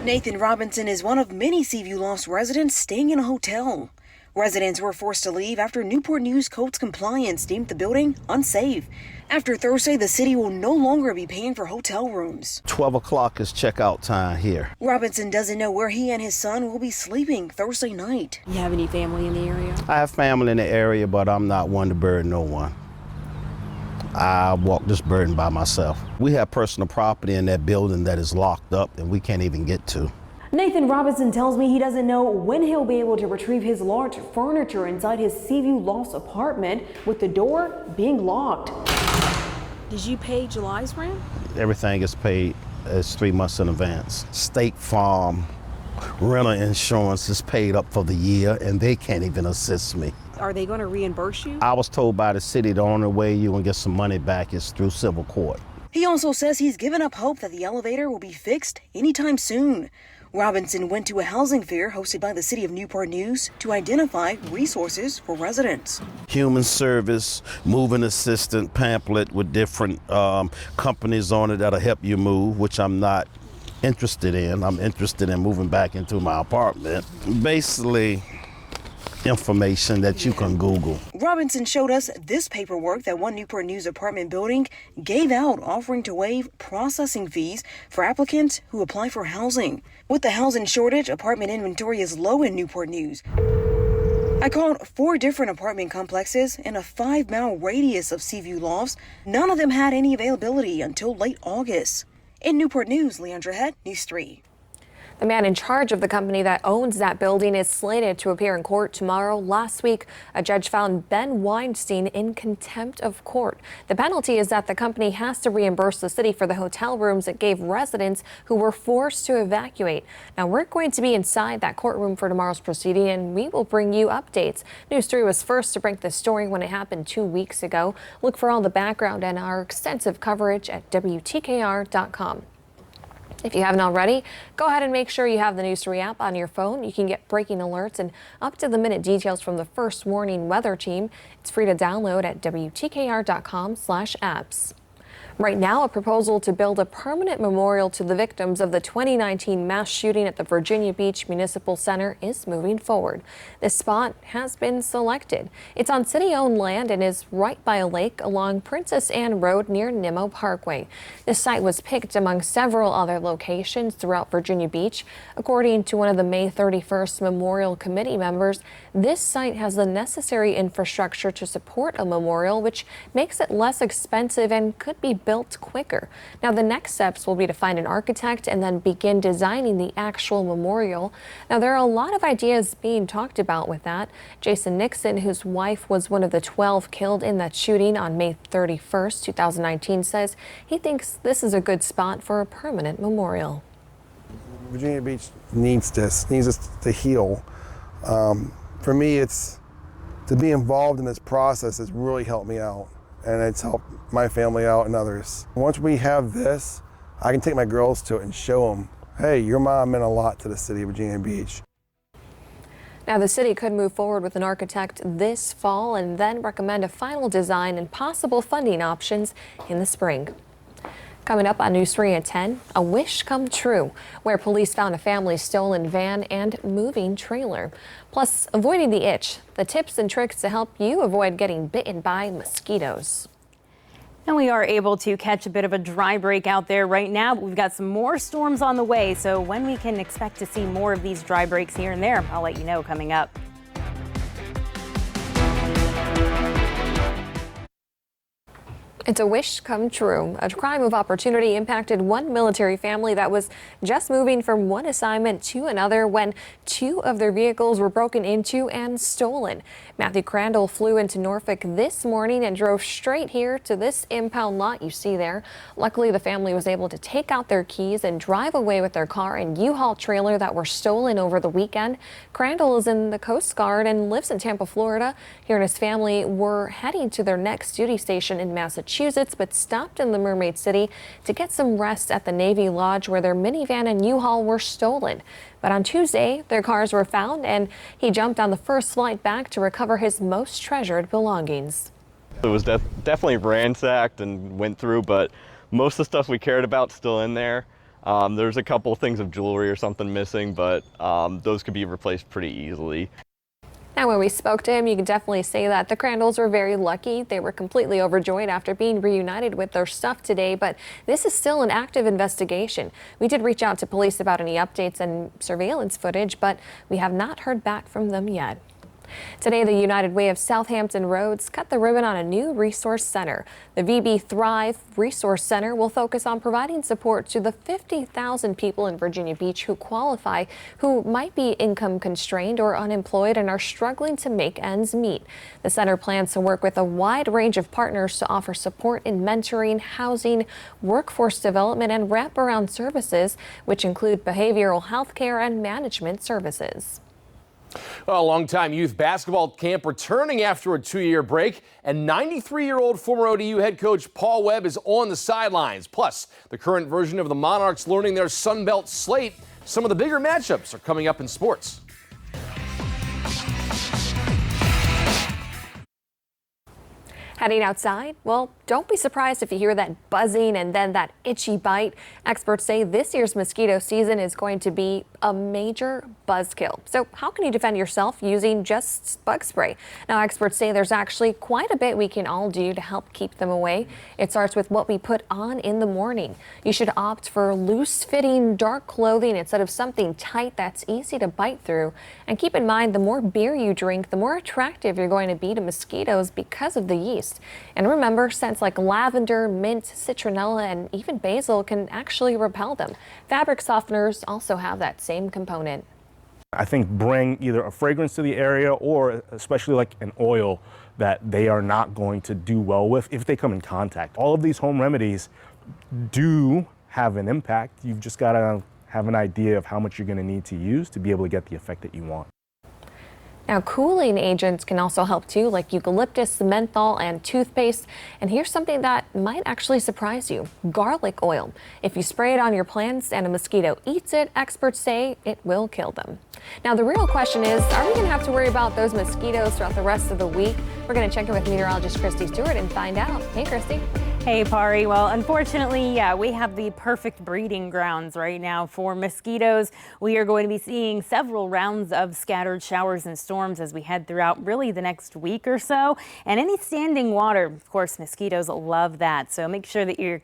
Nathan Robinson is one of many Seaview Lofts residents staying in a hotel. Residents were forced to leave after Newport News Code's compliance deemed the building unsafe. After Thursday, the city will no longer be paying for hotel rooms. 12 o'clock is checkout time here. Robinson doesn't know where he and his son will be sleeping Thursday night. You have any family in the area? I have family in the area, but I'm not one to burden no one. I walk this burden by myself. We have personal property in that building that is locked up and we can't even get to. Nathan Robinson tells me he doesn't know when he'll be able to retrieve his large furniture inside his Seaview Lofts apartment with the door being locked. Did you pay July's rent? Everything is paid as 3 months in advance. State Farm rental insurance is paid up for the year and they can't even assist me. Are they going to reimburse you? I was told by the city the only way you can get some money back is through civil court. He also says he's given up hope that the elevator will be fixed anytime soon. Robinson went to a housing fair hosted by the City of Newport News to identify resources for residents. Human service, moving assistant pamphlet with different companies on it that'll help you move, which I'm not interested in. I'm interested in moving back into my apartment. Basically, information that you can Google. Robinson showed us this paperwork that one Newport News apartment building gave out offering to waive processing fees for applicants who apply for housing. With the housing shortage, apartment inventory is low in Newport News. I called 4 different apartment complexes in a 5-mile radius of Seaview Lofts. None of them had any availability until late August. In Newport News, Leandra Head, News 3. The man in charge of the company that owns that building is slated to appear in court tomorrow. Last week, a judge found Ben Weinstein in contempt of court. The penalty is that the company has to reimburse the city for the hotel rooms it gave residents who were forced to evacuate. Now, we're going to be inside that courtroom for tomorrow's proceeding, and we will bring you updates. News 3 was first to break the story when it happened 2 weeks ago. Look for all the background and our extensive coverage at WTKR.com. If you haven't already, go ahead and make sure you have the News 3 app on your phone. You can get breaking alerts and up-to-the-minute details from the First Warning Weather Team. It's free to download at WTKR.com/apps. Right now, a proposal to build a permanent memorial to the victims of the 2019 mass shooting at the Virginia Beach Municipal Center is moving forward. This spot has been selected. It's on city-owned land and is right by a lake along Princess Anne Road near Nimmo Parkway. This site was picked among several other locations throughout Virginia Beach. According to one of the May 31st Memorial Committee members, this site has the necessary infrastructure to support a memorial, which makes it less expensive and could be built quicker. Now, the next steps will be to find an architect and then begin designing the actual memorial. Now, there are a lot of ideas being talked about with that. Jason Nixon, whose wife was one of the 12 killed in that shooting on May 31st, 2019, says he thinks this is a good spot for a permanent memorial. Virginia Beach needs us to heal. For me, it's to be involved in this process has really helped me out, and it's helped my family out and others. Once we have this, I can take my girls to it and show them, hey, your mom meant a lot to the city of Virginia Beach. Now, the city could move forward with an architect this fall and then recommend a final design and possible funding options in the spring. Coming up on News 3 at 10, a wish come true, where police found a family's stolen van and moving trailer. Plus, avoiding the itch, the tips and tricks to help you avoid getting bitten by mosquitoes. And we are able to catch a bit of a dry break out there right now, but we've got some more storms on the way. So when we can expect to see more of these dry breaks here and there, I'll let you know coming up. It's a wish come true. A crime of opportunity impacted one military family that was just moving from one assignment to another when 2 of their vehicles were broken into and stolen. Matthew Crandall flew into Norfolk this morning and drove straight here to this impound lot you see there. Luckily, the family was able to take out their keys and drive away with their car and U-Haul trailer that were stolen over the weekend. Crandall is in the Coast Guard and lives in Tampa, Florida. He and his family were heading to their next duty station in Massachusetts, but stopped in the Mermaid City to get some rest at the Navy Lodge where their minivan and U-Haul were stolen. But on Tuesday, their cars were found and he jumped on the first flight back to recover his most treasured belongings. It was definitely ransacked and went through, but most of the stuff we cared about still in there. There's a couple things of jewelry or something missing, but those could be replaced pretty easily. Now, when we spoke to him, you can definitely say that the Crandalls were very lucky. They were completely overjoyed after being reunited with their stuff today, but this is still an active investigation. We did reach out to police about any updates and surveillance footage, but we have not heard back from them yet. Today, the United Way of Southampton Roads cut the ribbon on a new resource center. The VB Thrive Resource Center will focus on providing support to the 50,000 people in Virginia Beach who qualify, who might be income constrained or unemployed and are struggling to make ends meet. The center plans to work with a wide range of partners to offer support in mentoring, housing, workforce development, and wraparound services, which include behavioral health care and management services. A longtime youth basketball camp returning after a 2-year break, and 93-year-old former ODU head coach Paul Webb is on the sidelines. Plus, the current version of the Monarchs learning their Sun Belt slate. Some of the bigger matchups are coming up in sports. Heading outside? Well, don't be surprised if you hear that buzzing and then that itchy bite. Experts say this year's mosquito season is going to be a major buzzkill. So how can you defend yourself using just bug spray? Now, experts say there's actually quite a bit we can all do to help keep them away. It starts with what we put on in the morning. You should opt for loose-fitting, dark clothing instead of something tight that's easy to bite through. And keep in mind, the more beer you drink, the more attractive you're going to be to mosquitoes because of the yeast. And remember, scents like lavender, mint, citronella, and even basil can actually repel them. Fabric softeners also have that same component. I think bring either a fragrance to the area or especially like an oil that they are not going to do well with if they come in contact. All of these home remedies do have an impact. You've just got to have an idea of how much you're going to need to use to be able to get the effect that you want. Now, cooling agents can also help too, like eucalyptus, menthol, and toothpaste. And here's something that might actually surprise you: garlic oil. If you spray it on your plants and a mosquito eats it, experts say it will kill them. Now, the real question is, are we going to have to worry about those mosquitoes throughout the rest of the week? We're going to check in with meteorologist Christy Stewart and find out. Hey, Christy. Hey, Pari. Well, unfortunately, yeah, we have the perfect breeding grounds right now for mosquitoes. We are going to be seeing several rounds of scattered showers and storms as we head throughout really the next week or so. And any standing water, of course, mosquitoes love that. So make sure that you're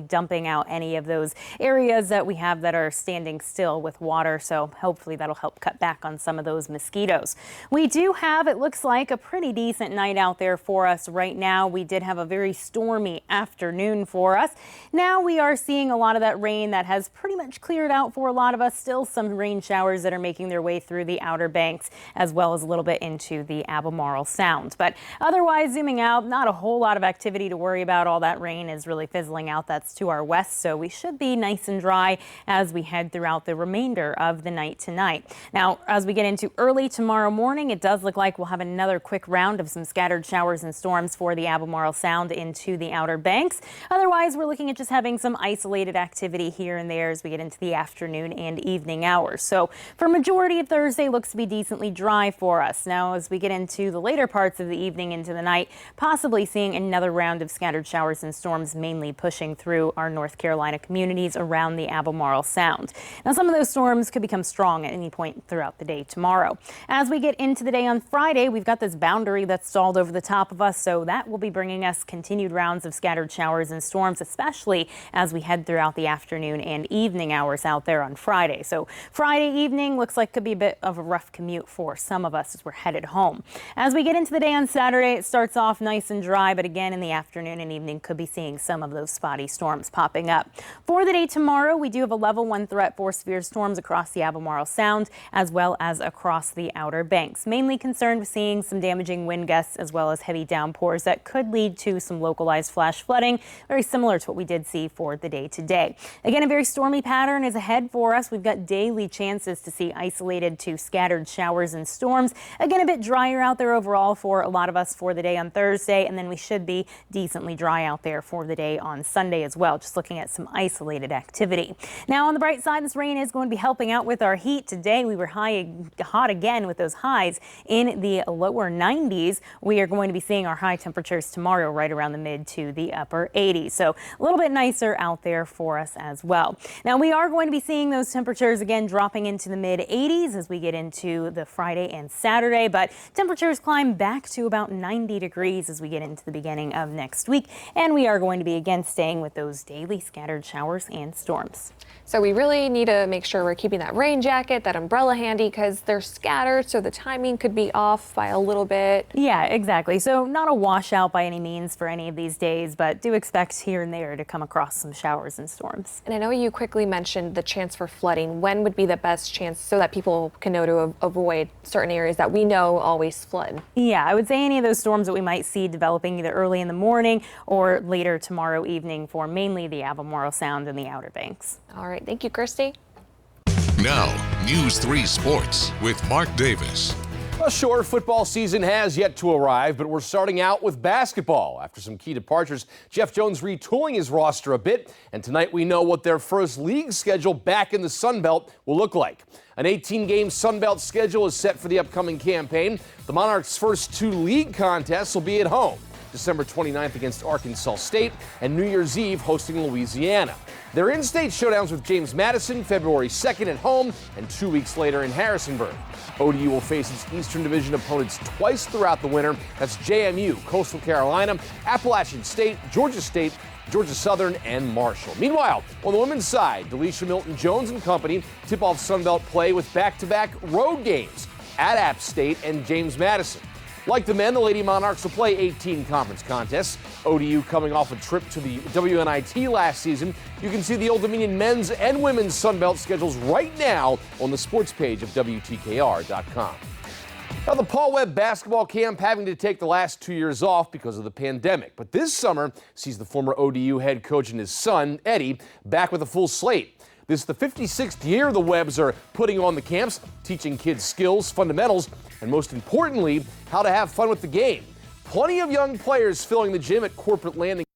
dumping out any of those areas that we have that are standing still with water. So hopefully that'll help cut back on some of those mosquitoes. We do have, it looks like, a pretty decent night out there for us right now. We did have a very stormy afternoon for us. Now we are seeing a lot of that rain that has pretty much cleared out for a lot of us. Still some rain showers that are making their way through the Outer Banks as well as a little bit into the Albemarle Sound. But otherwise, zooming out, not a whole lot of activity to worry about. All that rain is really fizzling out. That's to our west, so we should be nice and dry as we head throughout the remainder of the night tonight. Now, as we get into early tomorrow morning, it does look like we'll have another quick round of some scattered showers and storms for the Albemarle Sound into the Outer Banks. Otherwise, we're looking at just having some isolated activity here and there as we get into the afternoon and evening hours. So for majority of Thursday, looks to be decently dry for us. Now, as we get into the later parts of the evening into the night, possibly seeing another round of scattered showers and storms, mainly pushing through our North Carolina communities around the Albemarle Sound. Now, some of those storms could become strong at any point throughout the day tomorrow. As we get into the day on Friday, we've got this boundary that's stalled over the top of us, so that will be bringing us continued rounds of scattered showers and storms, especially as we head throughout the afternoon and evening hours out there on Friday. So Friday evening looks like could be a bit of a rough commute for some of us as we're headed home. As we get into the day on Saturday, it starts off nice and dry, but again in the afternoon and evening could be seeing some of those spotty storms popping up. For the day tomorrow, we do have a level 1 threat for severe storms across the Albemarle Sound as well as across the Outer Banks. Mainly concerned with seeing some damaging wind gusts as well as heavy downpours that could lead to some localized flash flooding, very similar to what we did see for the day today. Again, a very stormy pattern is ahead for us. We've got daily chances to see isolated to scattered showers and storms. Again, a bit drier out there overall for a lot of us for the day on Thursday, and then we should be decently dry out there for the day on Sunday as well, just looking at some isolated activity. Now, on the bright side, this rain is going to be helping out with our heat. Today, we were hot again with those highs in the lower 90s. We are going to be seeing our high temperatures tomorrow right around the mid to the upper 80s. So a little bit nicer out there for us as well. Now we are going to be seeing those temperatures again dropping into the mid 80s as we get into the Friday and Saturday, but temperatures climb back to about 90 degrees as we get into the beginning of next week. And we are going to be again staying with those daily scattered showers and storms. So we really need to make sure we're keeping that rain jacket, that umbrella handy, because they're scattered, so the timing could be off by a little bit. Yeah, exactly. So not a washout by any means for any of these days, but do expect here and there to come across some showers and storms. And I know you quickly mentioned the chance for flooding. When would be the best chance so that people can know to avoid certain areas that we know always flood? Yeah, I would say any of those storms that we might see developing either early in the morning or later tomorrow evening for mainly the Albemarle Sound and the Outer Banks. All right. Thank you, Christy. Now, News 3 Sports with Mark Davis. Well, sure, football season has yet to arrive, but we're starting out with basketball. After some key departures, Jeff Jones retooling his roster a bit, and tonight we know what their first league schedule back in the Sun Belt will look like. An 18-game Sun Belt schedule is set for the upcoming campaign. The Monarchs' first 2 league contests will be at home. December 29th against Arkansas State, and New Year's Eve hosting Louisiana. Their in-state showdowns with James Madison February 2nd at home and 2 weeks later in Harrisonburg. ODU will face its Eastern Division opponents twice throughout the winter. That's JMU, Coastal Carolina, Appalachian State, Georgia Southern, and Marshall. Meanwhile, on the women's side, Delisha Milton-Jones and company tip off Sunbelt play with back-to-back road games at App State and James Madison. Like the men, the Lady Monarchs will play 18 conference contests. ODU coming off a trip to the WNIT last season. You can see the Old Dominion men's and women's Sunbelt schedules right now on the sports page of WTKR.com. Now, the Paul Webb basketball camp having to take the last 2 years off because of the pandemic. But this summer sees the former ODU head coach and his son, Eddie, back with a full slate. This is the 56th year the Webbs are putting on the camps, teaching kids skills, fundamentals, and most importantly, how to have fun with the game. Plenty of young players filling the gym at Corporate Landing.